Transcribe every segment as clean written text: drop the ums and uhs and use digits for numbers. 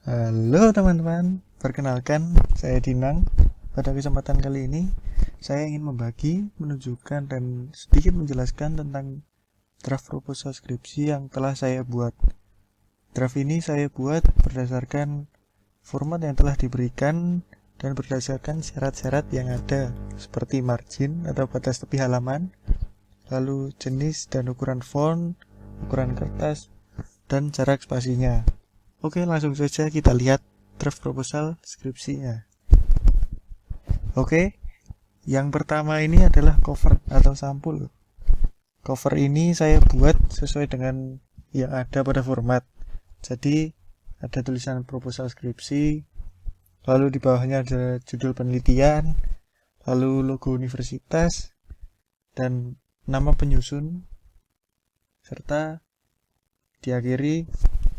Halo teman-teman, perkenalkan saya Dinang. Pada kesempatan kali ini, saya ingin membagi, menunjukkan, dan sedikit menjelaskan tentang draft proposal skripsi yang telah saya buat. Draft ini saya buat berdasarkan format yang telah diberikan dan berdasarkan syarat-syarat yang ada, seperti margin atau batas tepi halaman, lalu jenis dan ukuran font, ukuran kertas, dan jarak spasinya. Oke, langsung saja kita lihat draft proposal skripsinya. Oke, yang pertama ini adalah cover atau sampul. Cover ini saya buat sesuai dengan yang ada pada format. Jadi, ada tulisan proposal skripsi, lalu di bawahnya ada judul penelitian, lalu logo universitas, dan nama penyusun, serta diakhiri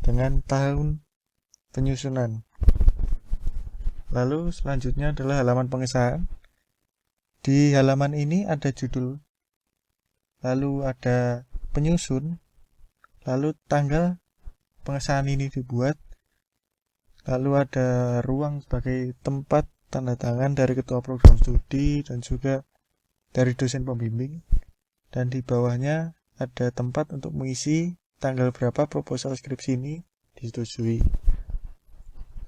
dengan tahun penyusunan. Lalu selanjutnya adalah halaman pengesahan. Di halaman ini ada judul, lalu ada penyusun, lalu tanggal pengesahan ini dibuat, lalu ada ruang sebagai tempat tanda tangan dari ketua program studi dan juga dari dosen pembimbing, dan di bawahnya ada tempat untuk mengisi tanggal berapa proposal skripsi ini disetujui.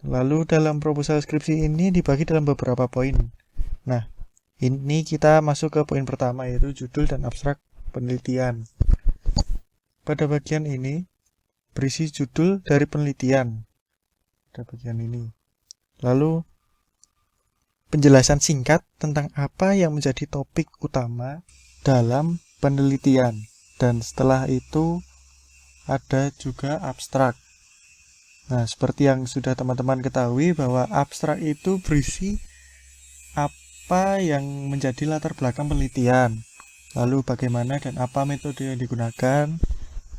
Lalu dalam proposal skripsi ini dibagi dalam beberapa poin. Nah, ini kita masuk ke poin pertama, yaitu judul dan abstrak penelitian. Pada bagian ini berisi judul dari penelitian. Pada bagian ini. Lalu penjelasan singkat tentang apa yang menjadi topik utama dalam penelitian. Dan setelah itu ada juga abstrak. Nah, seperti yang sudah teman-teman ketahui bahwa abstrak itu berisi apa yang menjadi latar belakang penelitian, lalu bagaimana dan apa metode yang digunakan,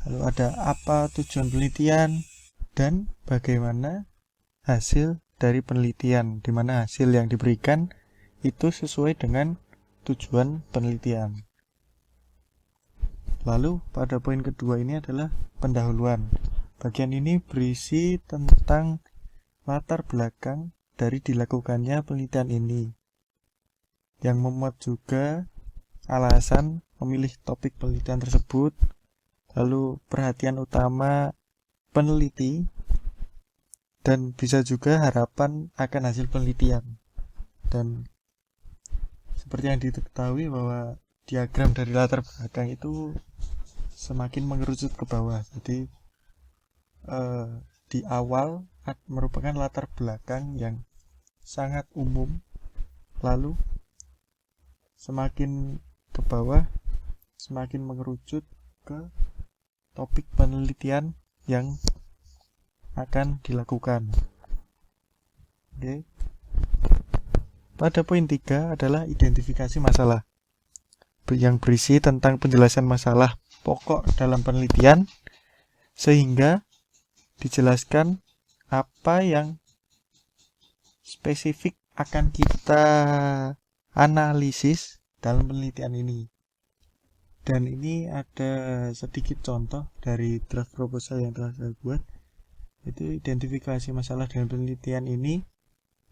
lalu ada apa tujuan penelitian, dan bagaimana hasil dari penelitian, di mana hasil yang diberikan itu sesuai dengan tujuan penelitian. Lalu pada poin kedua ini adalah pendahuluan. Bagian ini berisi tentang latar belakang dari dilakukannya penelitian ini, yang memuat juga alasan memilih topik penelitian tersebut, lalu perhatian utama peneliti, dan bisa juga harapan akan hasil penelitian. Dan seperti yang diketahui bahwa diagram dari latar belakang itu semakin mengerucut ke bawah. Jadi di awal merupakan latar belakang yang sangat umum, lalu semakin ke bawah semakin mengerucut ke topik penelitian yang akan dilakukan. Oke. Pada poin 3 adalah identifikasi masalah, yang berisi tentang penjelasan masalah pokok dalam penelitian, sehingga dijelaskan apa yang spesifik akan kita analisis dalam penelitian ini. Dan ini ada sedikit contoh dari draft proposal yang telah saya buat. Itu identifikasi masalah dalam penelitian ini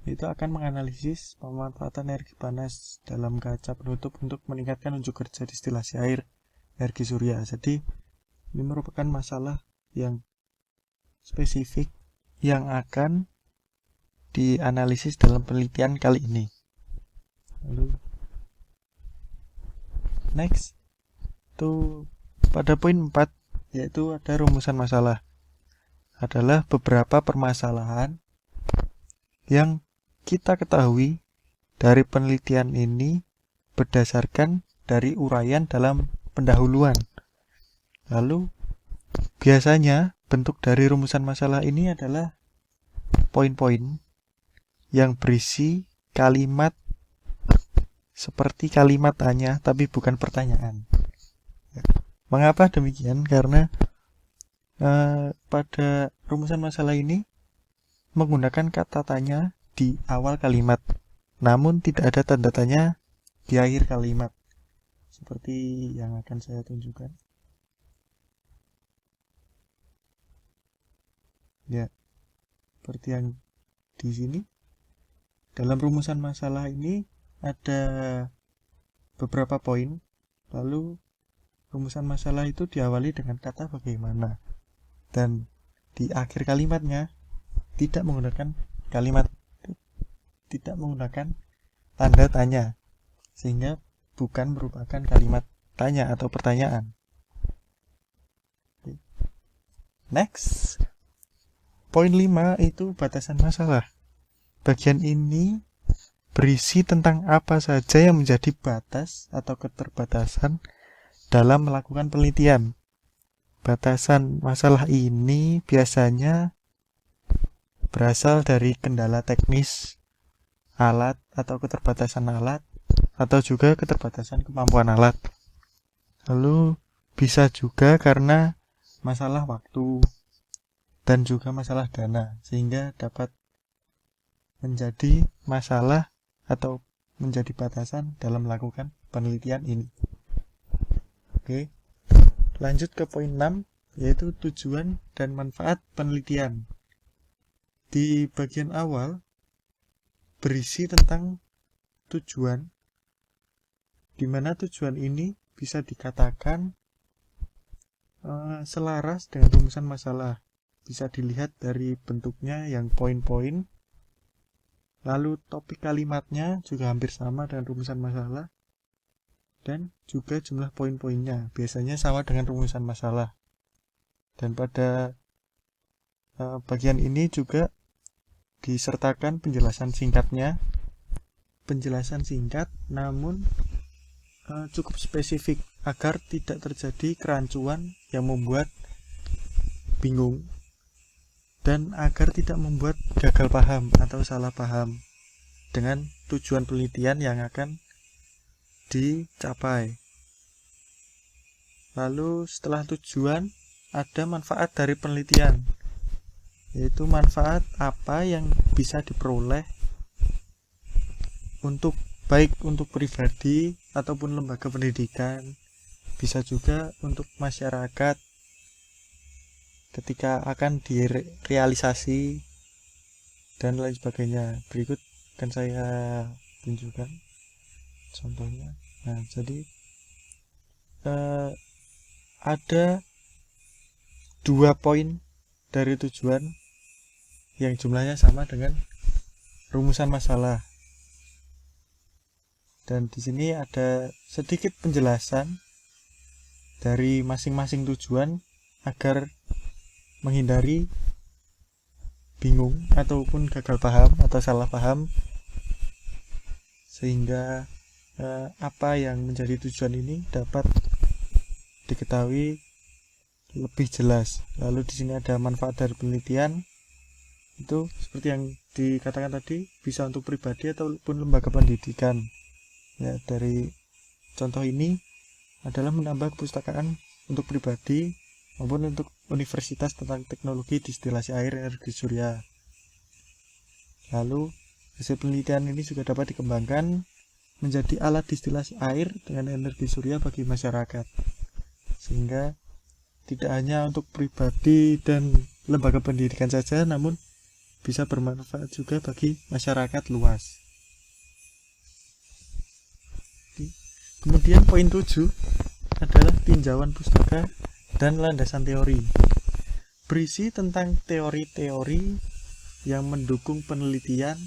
itu akan menganalisis pemanfaatan energi panas dalam kaca penutup untuk meningkatkan unjuk kerja distilasi air energi surya. Jadi ini merupakan masalah yang spesifik yang akan dianalisis dalam penelitian kali ini. Lalu next itu pada poin 4, yaitu ada rumusan masalah. Adalah beberapa permasalahan yang kita ketahui dari penelitian ini berdasarkan dari uraian dalam pendahuluan. Lalu biasanya bentuk dari rumusan masalah ini adalah poin-poin yang berisi kalimat seperti kalimat tanya tapi bukan pertanyaan. Mengapa demikian? Karena pada rumusan masalah ini menggunakan kata tanya di awal kalimat, namun tidak ada tanda tanya di akhir kalimat, seperti yang akan saya tunjukkan. Ya, seperti yang di sini. Dalam rumusan masalah ini ada beberapa poin, lalu rumusan masalah itu diawali dengan kata bagaimana, dan di akhir kalimatnya tidak menggunakan tanda tanya, sehingga bukan merupakan kalimat tanya atau pertanyaan. Next, poin 5 itu batasan masalah. Bagian ini berisi tentang apa saja yang menjadi batas atau keterbatasan dalam melakukan penelitian. Batasan masalah ini biasanya berasal dari kendala teknis alat atau keterbatasan alat, atau juga keterbatasan kemampuan alat. Lalu bisa juga karena masalah waktu dan juga masalah dana, sehingga dapat menjadi masalah atau menjadi batasan dalam melakukan penelitian ini. Oke, lanjut ke poin 6, yaitu tujuan dan manfaat penelitian. Di bagian awal berisi tentang tujuan, di mana tujuan ini bisa dikatakan selaras dengan rumusan masalah. Bisa dilihat dari bentuknya yang poin-poin. Lalu topik kalimatnya juga hampir sama dengan rumusan masalah, dan juga jumlah poin-poinnya biasanya sama dengan rumusan masalah. Dan pada bagian ini juga disertakan penjelasan singkatnya, penjelasan singkat namun cukup spesifik agar tidak terjadi kerancuan yang membuat bingung, dan agar tidak membuat gagal paham atau salah paham dengan tujuan penelitian yang akan dicapai. Lalu setelah tujuan ada manfaat dari penelitian, yaitu manfaat apa yang bisa diperoleh baik untuk pribadi ataupun lembaga pendidikan, bisa juga untuk masyarakat ketika akan direalisasi dan lain sebagainya. Berikut akan saya tunjukkan contohnya. Nah, jadi ada 2 poin dari tujuan yang jumlahnya sama dengan rumusan masalah. Dan di sini ada sedikit penjelasan dari masing-masing tujuan agar menghindari bingung ataupun gagal paham atau salah paham, sehingga apa yang menjadi tujuan ini dapat diketahui lebih jelas. Lalu di sini ada manfaat dari penelitian, itu seperti yang dikatakan tadi, bisa untuk pribadi ataupun lembaga pendidikan. Ya, dari contoh ini adalah menambah kepustakaan untuk pribadi maupun untuk universitas tentang teknologi distilasi air energi surya. Lalu hasil penelitian ini juga dapat dikembangkan menjadi alat distilasi air dengan energi surya bagi masyarakat, sehingga tidak hanya untuk pribadi dan lembaga pendidikan saja, namun bisa bermanfaat juga bagi masyarakat luas. Kemudian poin 7 adalah tinjauan pustaka dan landasan teori. Berisi tentang teori-teori yang mendukung penelitian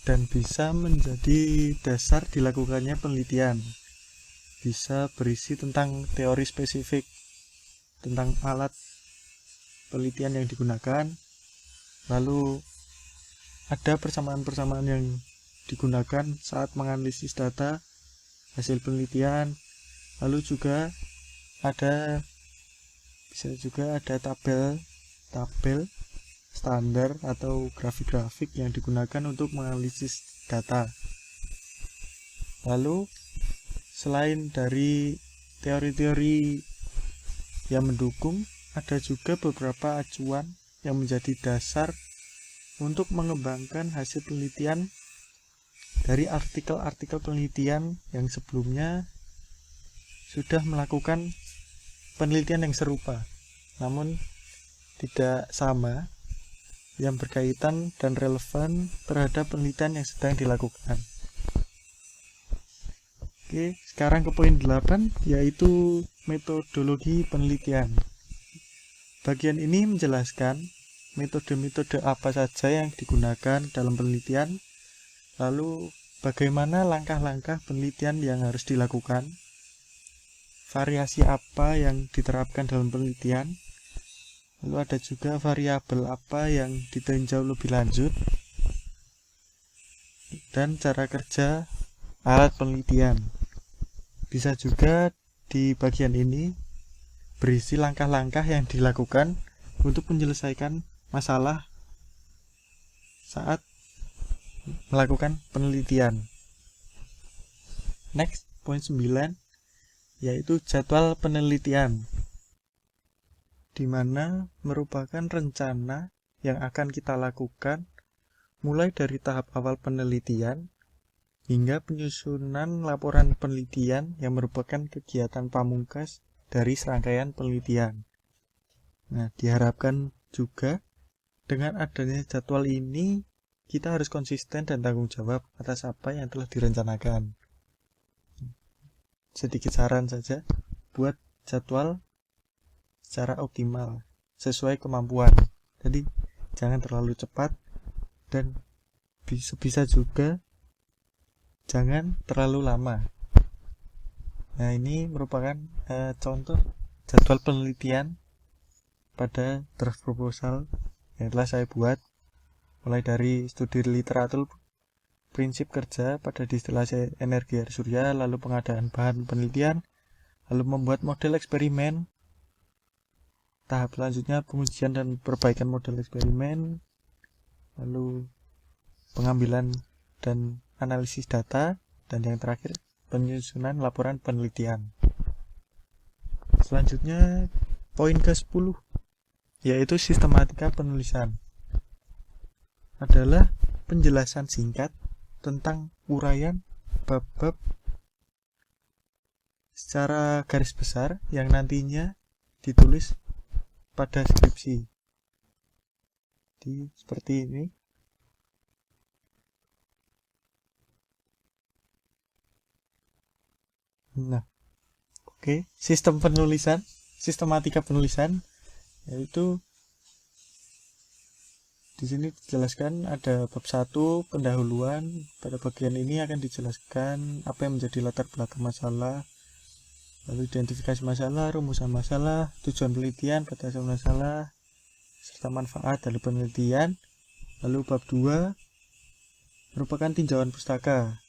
dan bisa menjadi dasar dilakukannya penelitian. Bisa berisi tentang teori spesifik, tentang alat penelitian yang digunakan, lalu ada persamaan-persamaan yang digunakan saat menganalisis data hasil penelitian, lalu juga bisa juga ada tabel standar atau grafik-grafik yang digunakan untuk menganalisis data. Lalu selain dari teori-teori yang mendukung, ada juga beberapa acuan yang menjadi dasar untuk mengembangkan hasil penelitian dari artikel-artikel penelitian yang sebelumnya sudah melakukan penelitian yang serupa namun tidak sama, yang berkaitan dan relevan terhadap penelitian yang sedang dilakukan. Oke, sekarang ke poin 8, yaitu metodologi penelitian. Bagian ini menjelaskan metode-metode apa saja yang digunakan dalam penelitian, lalu bagaimana langkah-langkah penelitian yang harus dilakukan, variasi apa yang diterapkan dalam penelitian, lalu ada juga variabel apa yang ditinjau lebih lanjut, dan cara kerja alat penelitian. Bisa juga di bagian ini berisi langkah-langkah yang dilakukan untuk menyelesaikan masalah saat melakukan penelitian. Next, poin 9, yaitu jadwal penelitian, di mana merupakan rencana yang akan kita lakukan mulai dari tahap awal penelitian hingga penyusunan laporan penelitian yang merupakan kegiatan pamungkas dari serangkaian penelitian. Nah, diharapkan juga dengan adanya jadwal ini, kita harus konsisten dan tanggung jawab atas apa yang telah direncanakan. Sedikit saran saja, buat jadwal secara optimal, sesuai kemampuan. Jadi, jangan terlalu cepat, dan bisa juga jangan terlalu lama. Nah, ini merupakan contoh jadwal penelitian pada draft proposal yang telah saya buat, mulai dari studi literatur, prinsip kerja pada distilasi energi air surya, lalu pengadaan bahan penelitian, lalu membuat model eksperimen, tahap selanjutnya pengujian dan perbaikan model eksperimen, lalu pengambilan dan analisis data, dan yang terakhir penyusunan laporan penelitian. Selanjutnya poin ke-10, yaitu sistematika penulisan, adalah penjelasan singkat tentang uraian bab-bab secara garis besar yang nantinya ditulis pada skripsi. Jadi, seperti ini. Nah, oke, sistem penulisan, sistematika penulisan, yaitu di sini dijelaskan ada bab 1 pendahuluan. Pada bagian ini akan dijelaskan apa yang menjadi latar belakang masalah, lalu identifikasi masalah, rumusan masalah, tujuan penelitian, batasan masalah, serta manfaat dari penelitian. Lalu bab 2 merupakan tinjauan pustaka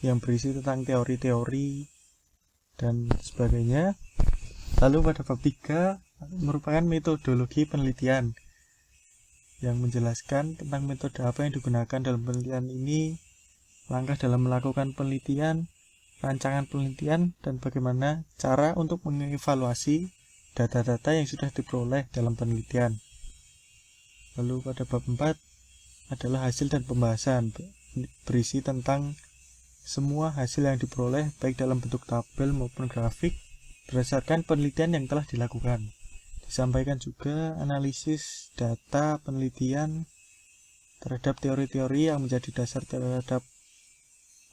yang berisi tentang teori-teori dan sebagainya. Lalu pada bab 3 merupakan metodologi penelitian yang menjelaskan tentang metode apa yang digunakan dalam penelitian ini, langkah dalam melakukan penelitian, rancangan penelitian, dan bagaimana cara untuk mengevaluasi data-data yang sudah diperoleh dalam penelitian. Lalu pada bab 4 adalah hasil dan pembahasan, berisi tentang semua hasil yang diperoleh baik dalam bentuk tabel maupun grafik berdasarkan penelitian yang telah dilakukan. Disampaikan juga analisis data penelitian terhadap teori-teori yang menjadi dasar terhadap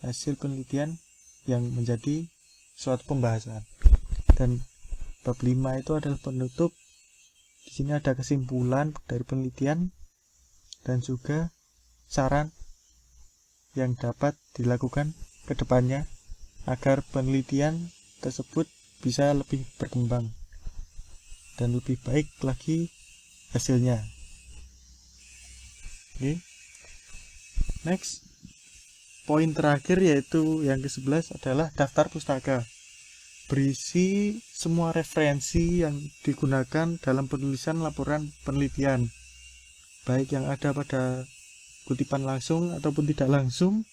hasil penelitian yang menjadi suatu pembahasan. Dan bab 5 itu adalah penutup. Di sini ada kesimpulan dari penelitian dan juga saran yang dapat dilakukan ke depannya agar penelitian tersebut bisa lebih berkembang dan lebih baik lagi hasilnya. Oke. Next, poin terakhir yaitu yang ke-11 adalah daftar pustaka. Berisi semua referensi yang digunakan dalam penulisan laporan penelitian, baik yang ada pada kutipan langsung ataupun tidak langsung,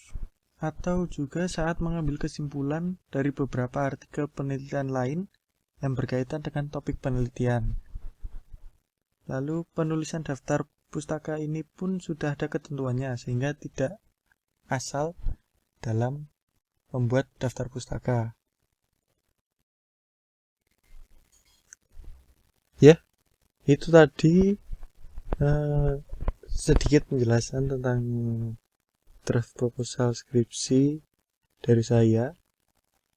atau juga saat mengambil kesimpulan dari beberapa artikel penelitian lain yang berkaitan dengan topik penelitian. Lalu penulisan daftar pustaka ini pun sudah ada ketentuannya, sehingga tidak asal dalam membuat daftar pustaka. Ya, itu tadi sedikit penjelasan tentang draft proposal skripsi dari saya.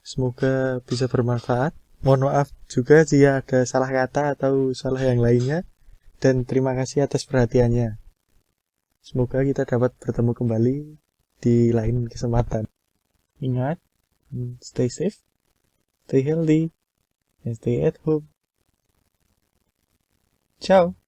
Semoga bisa bermanfaat. Mohon maaf juga jika ada salah kata atau salah yang lainnya. Dan terima kasih atas perhatiannya. Semoga kita dapat bertemu kembali di lain kesempatan. Ingat, stay safe, stay healthy, and stay at home. Ciao!